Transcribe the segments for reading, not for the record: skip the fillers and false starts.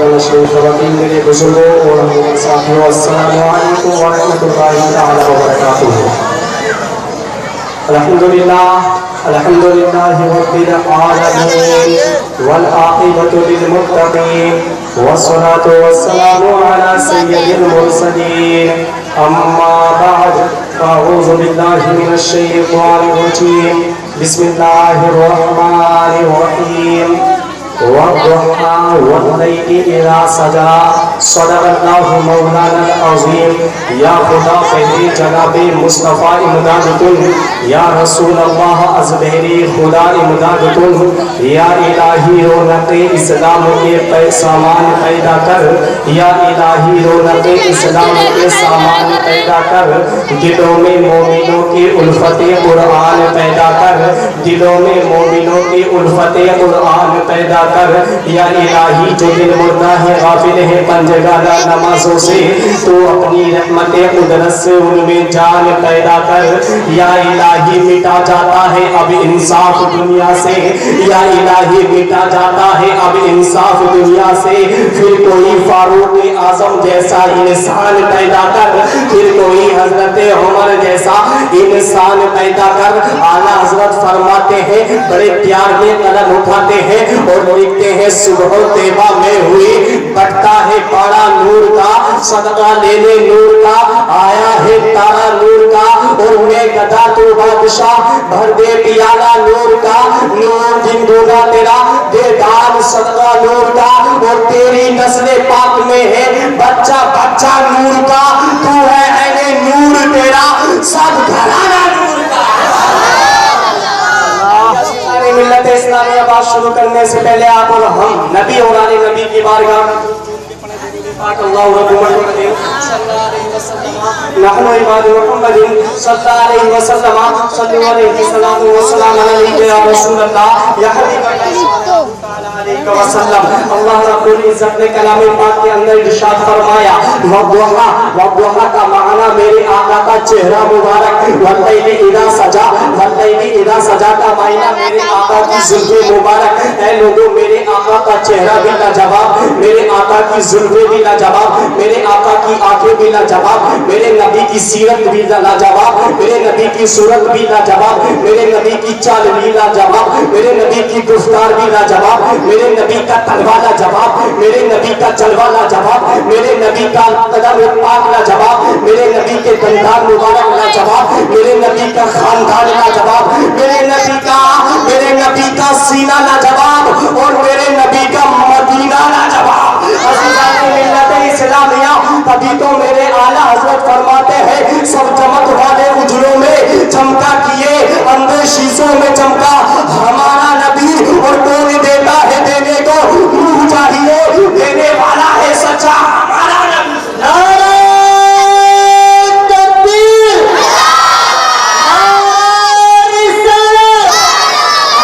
خواتین میرے بزرگوں اور میرے ساتھیوں، السلام علیکم ورحمۃ اللہ تعالی وبرکاتہ۔ الحمد للہ رب العالمین والعاقبۃ للمتقین والصلاة والسلام علی سید المرسلین، اما بعد فاعوذ باللہ من الشیطان الرجیم، بسم اللہ الرحمن الرحیم، والضحى والليل إذا سجى صدق اللہ مولانا العظیم۔ یا خدا پہلی جناب مصطفیٰ امداد کن، یا رسول اللہ ازبہری خدا امداد کن، یا الہی رونق اسلام کے سامان پیدا کر، یا الہی رونق اسلام کے سامان پیدا کر، دلوں میں مومنوں کی الفت قرآن پیدا کر، دلوں میں مومنوں کی الفت قرآن پیدا کر، یا الہی جو دل مردہ ہے غافل ہے پنجگانہ نمازوں سے، تو اپنی رحمت قدرت سے ان میں جان پیدا کر، یا الہی مٹا جاتا ہے اب انصاف دنیا سے، یا الہی مٹا جاتا ہے اب انصاف دنیا سے، پھر کوئی فاروق اعظم جیسا انسان پیدا کر، پھر کوئی حضرت عمر جیسا انسان پیدا کر۔ اعلیٰ حضرت فرماتے ہیں، بڑے پیار میں قلم اٹھاتے ہیں اور لکھتے ہیں، صبح طیبہ میں ہوئی بٹتا ہے پاڑا نور کا، صدقہ لینے نور کا، آیا ہے تارا نور کا، اور میں گدا تو بادشاہ بھر دے پیالہ نور کا، نور دن دوگا تیرا دے دان صدقہ نور کا، اور تیری نسل پاک میں ہے بچہ بچہ نور کا، تو ہے اہل نور تیرا سب گھرانہ نور کا۔ ملت اسلامیہ بات شروع کرنے سے پہلے آپ اور ہم نبی اور آل نبی کی بارگاہ اللہ رب محمد صلی اللہ علیہ وسلم نحن عباد محمد صلی اللہ علیہ وسلم صلی اللہ علیہ وسلم علیہ یا رسول اللہ یا حبیب اللہ علیہ وسلم۔ اللہ رب العزت نے کلام پاک کے اندر ارشاد فرمایا، وضحیٰ کا معنی میرے آقا کا چہرہ مبارک، واللیل اذا سجا، واللیل اذا سجا کا معنی میرے آقا کی زلفیں مبارک۔ اے لوگوں، میرے آقا کا چہرہ بھی لاجواب، میرے آقا کی زلفیں بھی لاجواب، میرے آقا کی آنکھیں بھی لاجواب، میرے نبی کی سیرت بھی لاجواب، میرے نبی کی صورت بھی لاجواب، میرے نبی کی چال بھی لاجواب، میرے نبی کی گفتار بھی لاجواب، میرے نبی کا تلوہ لاجواب، میرے نبی کا جلوہ لاجواب، میرے نبی کا قدم پاک لاجواب، میرے نبی کے دندان مبارک لاجواب، میرے نبی کا خاندان لاجواب، میرے نبی کا سینہ لاجواب، اور میرے نبی کا مدینہ لاجواب۔ عزیزان ملت اسلامیہ، تبھی تو میرے اعلیٰ حضرت فرماتے ہیں، سب چمک والے اجروں میں چمکا کیے، اندر شیشوں میں چمکا ہمارا نبی، اور کون دیتا ہے دینے کو روح چاہیے، دینے والا ہے سچا ہمارا نبی۔ نعرہ تکبیر، نعرہ رسالت،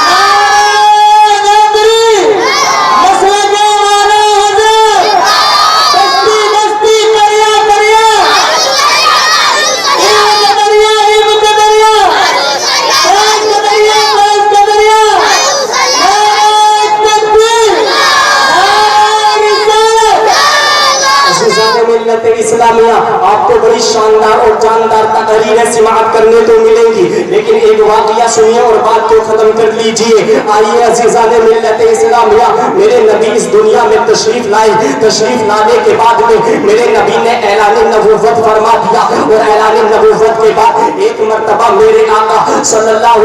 نعرہ حیدری، مسلک اعلیٰ حضرت، دستی دستی کریا کریا، علم کا دریا، علم کا دریا، فیض کا دریا، فیض کا دریا، نعرہ تکبیر، نعرہ رسالت۔ عزیزان ملت اسلامیہ، آپ کو بڑی شاندار اور جاندار تقریریں سماعت کرنے تو ملیں گی، لیکن ایک واقعہ سنیے اور بات کو ختم کر لیجئے۔ آئیے عزیزان ملت اسلامیہ، میرے نبی اس دنیا میں تشریف لائے، تشریف لانے کے بعد میں میرے نبی نے اعلان نبوت فرما دیا، اور اعلان نبوت کے بعد ایک مرتبہ میرے آقا صلی اللہ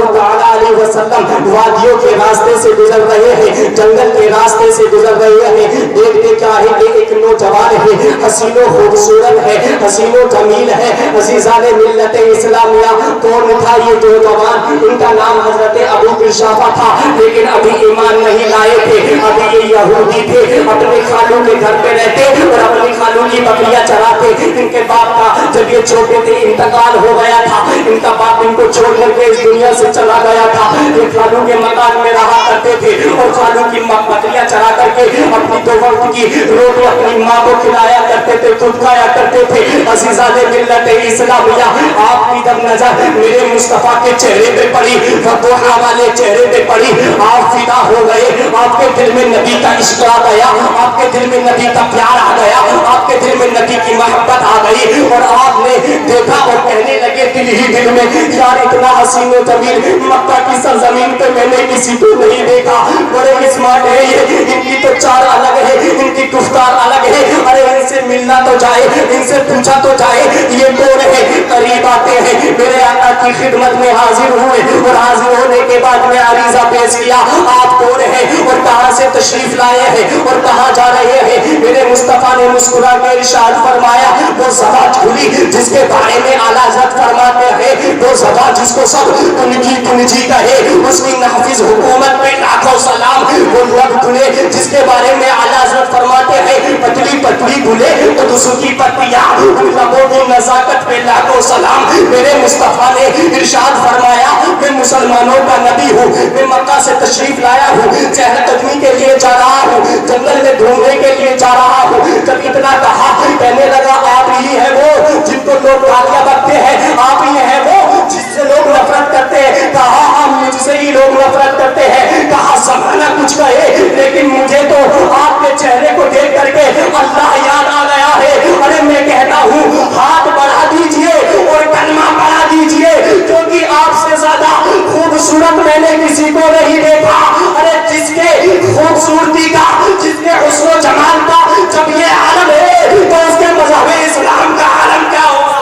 علیہ وسلم وادیوں کے راستے سے گزر رہے ہیں، جنگل کے راستے سے گزر رہے ہیں، دیکھتے کیا ہے کہ ایک نوجوان ہے، حسین و خوبصورت ہے، حسین و جمیل ہے۔ عزیزان ملت اسلامیہ، کون تھا یہ نوجوان؟ ان کا نام حضرت ابو قحافہ تھا، لیکن ابھی ایمان نہیں لائے تھے، ابھی یہ یہودی تھے، اپنے خالوں کے گھر پہ رہتے اور اپنی خالوں کی بکریاں چراتے۔ ان کے باپ کا جب یہ چھوٹے تھے انتقال ہو گیا تھا، ان کا باپ ان کو چھوڑ کر کے اس دنیا سے چلا گیا تھا۔ یہ خالوں کے مکان میں رہا کرتے تھے اور خالوں کی بکریاں چرا کر کے اپنی دو وقت کی روٹی اپنی ماں کو کھلایا کرتے تھے، خود کھایا کرتے تھے. عزیزان ملت اسلامیہ، آپ کی جب نظر میرے مصطفیٰ کے چہرے پہ پڑی، فتوحہ والے چہرے پہ پڑی، آپ فدا ہو گئے. آپ کے دل میں نبی کا عشق آ گیا، آپ کے دل میں نبی کا پیار آ گیا، آپ کے دل میں نبی کی محبت آ گئی. اور آپ نے دیکھا اور کہنے لگے دل ہی دل میں، یار اتنا حسین و جمیل مکہ کی سرزمین پہ میں نے کسی کو نہیں دیکھا. بڑے اسمارٹ ہے یہ، ان کی تو چال الگ ہے، ان کی گفتار الگ ہے. ارے ان سے ملنا تو جائے، ان سے پوچھا تو جائے یہ کون ہے. قریب آتے ہیں، میرے آقا کی خدمت میں حاضر ہوئے اور حاضر ہونے کے بعد میں عریضہ پیش کیا، آپ کون ہیں اور کہاں سے تشریف لائے ہیں اور کہاں جا رہے ہیں. میرے مصطفیٰ نے مسکرا کے ارشاد فرمایا، وہ زبان کھلی جس کے بارے میں اعلیٰ حضرت فرماتے ہیں، وہ زبان جس کو سب کنجی کنجی کہے، اس کی نافذ حکومت پہ لاکھوں سلام. وہ لب کھلے جس کے بارے میں اعلیٰ حضرت فرماتے ہیں، پتلی پتلی گلے تو دوسروں کی پتیاں، ان لبوں کی نزاکت پہ لاکھوں سلام. میرے مصطفیٰ نے ارشاد فرمایا، میں مسلمانوں کا نبی ہوں، میں مکہ سے تشریف لایا ہوں، چہل قدمی کے لیے جا رہا ہوں، جنگل میں ڈھونڈنے کے لیے جا رہا ہوں. جب اتنا کہا کہنے لگا، آپ ہی ہے وہ جن کو لوگ گالیاں بکتے ہیں، آپ ہی ہے وہ جس سے لوگ نفرت کرتے ہیں. کہا ہم مجھ سے ہی لوگ نفرت کرتے ہیں. کہا زمانہ کچھ کہے لیکن مجھے تو آپ کے چہرے کو دیکھ کر کے اللہ یاد آ گیا ہے. ارے میں کہتا ہوں ہاتھ بڑھا دیجئے اور کلمہ پڑھا دیجئے، کیونکہ آپ سے زیادہ خوبصورت میں نے کسی کو نہیں دیکھا. ارے جس کے خوبصورتی کا، جس کے حسن و جمال کا جب یہ عالم ہے تو اس کے مذہب اسلام کا عالم کیا ہوگا.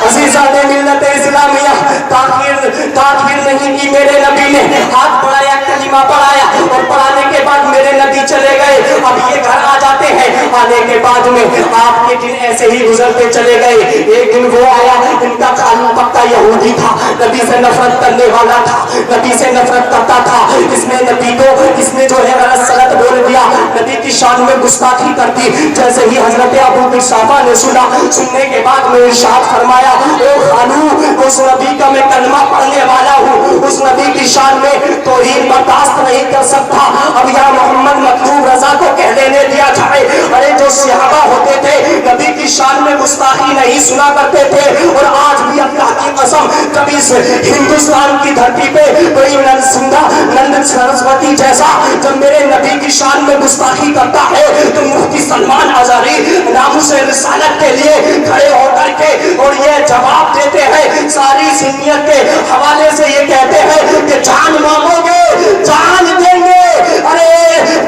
عزیزان ملت اسلامیہ، تاخیر نہیں کی. میرے نبی نے ہاتھ بڑھایا، کلمہ پڑھایا اور پڑھانے کے بعد میرے نبی چلے گئے. اب یہ گھر آ جاتے ہیں، آنے کے بعد میں آپ کے دن ایسے ہی گزرتے چلے گئے. ایک دن وہ آیا، ان کا خالو پکا یہودی تھا، نبی سے نفرت کرنے والا تھا، نبی سے نفرت کرتا تھا. اس نے نبی کو، اس نے جو ہے غلط سلط بول دیا، نبی کی شان میں گستاخی کر دی. جیسے ہی حضرت ابو قحافہ نے سنا، سننے کے بعد میں ارشاد فرمایا، او خالو، اس نبی کا میں کلمہ پڑھنے والا ہوں، اس نبی کی شان میں توہین برداشت نہیں کر سکتا. اب یا محمد مطلوب رضا کو کہہ دینے دیا جائے. ارے جو صحابہ ہوتے تھے نبی کی شان میں گستاخی نہیں سنا کرتے تھے. اور آج بھی اللہ کی قسم کبھی ہندوستان کی دھرتی پہ کوئی نند سرسوتی جیسا جب میرے نبی کی شان میں گستاخی کرتا ہے تو مفتی سلمان ازہری ناموس رسالت کے لیے کھڑے ہو کر کے اور یہ جواب دیتے ہیں، ساری سنیت کے حوالے سے یہ کہتے ہیں کہ جان مانگو گے جان دیں گے، ارے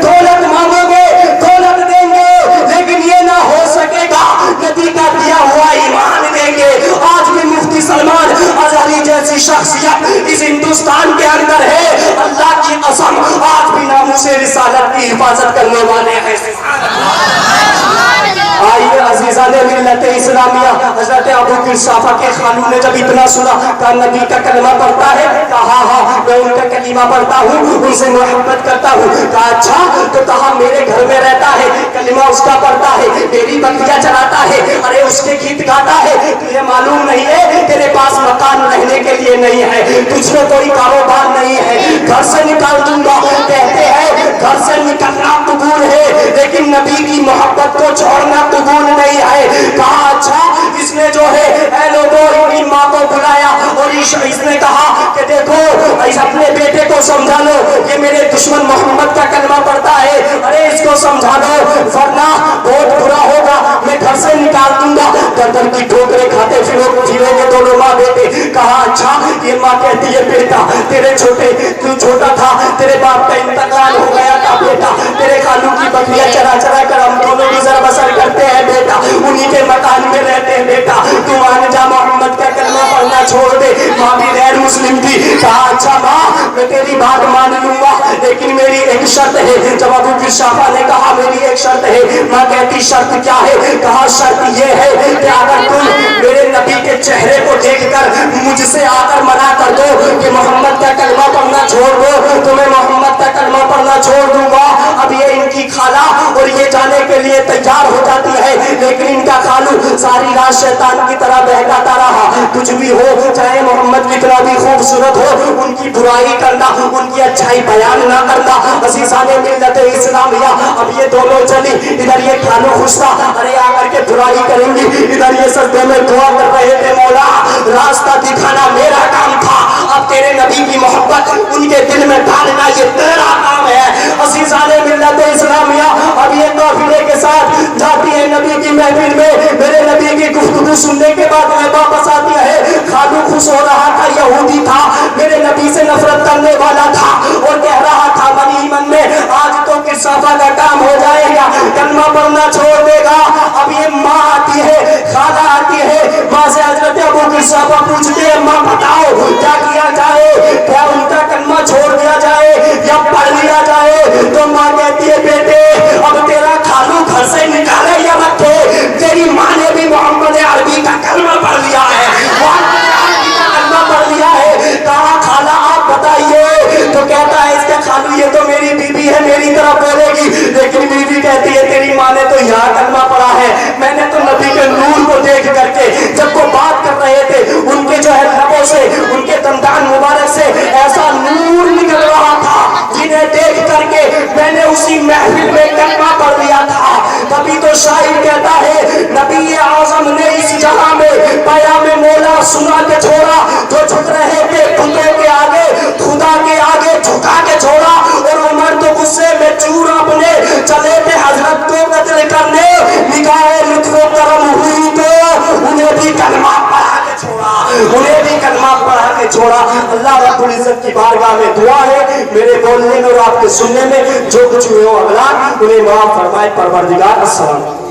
دولت مانگو گے دولت دیں گے، لیکن یہ نہ ہو سکے گا نبی کا دیا ہوا ایمان دیں گے. آج بھی مفتی سلمان ازہری جیسی شخصیت اس ہندوستان کے اندر ہے، اللہ کی قسم آج بھی ناموس رسالت کی حفاظت کرنے والے ہیں. آئیے عزیزان ملت اسلامیہ، حضرت ابو قحافہ کے خالو نے جب اتنا سنا، کہا نبی کا کلمہ پڑھتا ہے؟ کہا ہاں میں ان کا کلمہ پڑھتا ہوں، ان سے محبت کرتا ہوں. کہا اچھا، تو کہا میرے گھر میں رہتا ہے، کلمہ اس کا پڑھتا ہے، میری بکریاں چراتا ہے، ارے اس کے گیت گاتا ہے. تجھے معلوم نہیں ہے تیرے پاس مکان رہنے کے لیے نہیں ہے، تجھ کو کوئی کاروبار نہیں ہے، گھر سے نکال دوں گا. کہتے ہیں گھر سے نکلنا قبول ہے لیکن نبی کی محبت کو چھوڑنا قبول نہیں ہے. کہا اچھا، اس نے جو ہے اے لوگوں اپنی ماں کو بلایا اور اس نے کہا کہ دیکھو اس اپنے بیٹے کو سمجھا لو، یہ میرے دشمن محمد کا کلمہ پڑھتا ہے، ارے اس کو سمجھا دو ورنہ بہت برا ہوگا، میں گھر سے نکال دوں گا. گردن کی ٹھوکریں کھاتے پھریں گے دونوں ماں بیٹے. کہا اچھا، یہ ماں کہتی ہے بیٹا تیرے تو چھوٹا تھا، تیرے باپ کا انتقال ہو گیا تھا بیٹا، تیرے خالو کی بکریاں چرا چرا کر ہم دونوں گزر بسر کرتے ہیں بیٹا، انہی کے مکان میں رہتے ہیں بیٹا، تو مان جا محمد کا کلمہ پڑھنا چھوڑ دے. ماں بھی غیر مسلم تھی. کہا اچھا ماں میں تیری بات مان لوں گا لیکن میری ایک شرط ہے. جب ابو قحافہ نے کہا میری ایک شرط ہے، ماں کہتی شرط کیا ہے؟ کہا شرط یہ ہے کہ اگر تم میرے نبی کے چہرے کو دیکھ کر مجھ سے آ کر منع کر دو کہ محمد کا کلمہ پڑھنا چھوڑ دو تو میں محمد کا کلمہ پڑھنا چھوڑ دوں گا. اب یہ ان کی خالہ اور یہ جانے کے لیے تیار ہو جاتی ہے لیکن ان کا خالو ساری رات شیطان کی طرح بہکاتا رہا. کچھ بھی ہو، چاہے محمد کتنا بھی خوبصورت ہو، ان کی برائی کرنا، ان کی اچھائی بیان نہ کرنا. عزیزان ملت اسلامیہ، اب یہ دونوں چلی، ادھر یہ کھانو خوش تھا، ارے آ کر کے برائی کریں گی، ادھر یہ سجدے میں دعا کر رہے تھے، مولا راستہ دکھانا میرا کام تھا، اب تیرے نبی کی محبت ان کے دل میں ڈالنا یہ تیرا کام ہے۔ عزیزان ملت اسلامیہ، اب یہ قافلے کے ساتھ جاتی ہے نبی کی محفل میں، میرے نبی کی گفتگو سننے کے بعد میں واپس آتی ہے۔ خالو خوش ہو رہا تھا، یہودی تھا، میرے نبی سے نفرت کرنے والا تھا، اور کہہ رہا تھا من ہی من میں آج تو کشافہ کا کام ہو جائے گا، کلمہ پڑھنا چھوڑ دے گا۔ اب یہ ماں آتی ہے، خالہ آتی ہے، ماں سے حضرت ابو کشافہ پوچھتے ہیں ماں بتاؤ کیا کیا جائے، کیا ان کا کلمہ چھوڑ دیا جائے یا پڑھ لیا جائے؟ تو ماں کہتی ہے بیٹے اب تیرا خالو گھر سے نکالے یا رکھے، تیری ماں نے بھی محمد عربی کا کلمہ پڑھ لیا ہے، پڑھ لیا ہے۔ کہا خالہ آپ بتائیے، تو کہتا ہے اس کا خالو یہ تو میری بیوی ہے، میری طرح بولے گی، لیکن بیوی کہتی ہے تیری ماں نے تو یہاں کلمہ پڑھا ہے، میں نے تو نبی کے نور کو دیکھ کر کے جب وہ بات کر رہے تھے ان کے جو ہے لبوں سے، ان کے دندان مبارک سے ایسا نور نکل رہا تھا جنہیں دیکھ کر کے میں نے اسی محفل میں کلمہ پڑھ لیا تھا۔ تبھی تو شاعر کہتا ہے نبی اعظم نے اس جہاں میں پیام مولا سنا کے چھوڑا، جو جھک رہے تھے بتوں کے آگے خدا کے آگے جھکا کے چھوڑا، اور عمر تو غصے میں چور اپنے چلے تھے حضرت کو قتل کرنے، نگاہ لطف و کرم ہوئی تو انہیں بھی کلمہ پڑھا کے چھوڑا، انہیں بھی کلمہ پڑھا کے چھوڑا۔ اللہ رب العزت کی بارگاہ میں دعا ہے میرے بولنے میں اور آپ کے سننے میں جو کچھ ہوئے ہو اغلاط انہیں معاف فرمائے پروردگار۔ السلام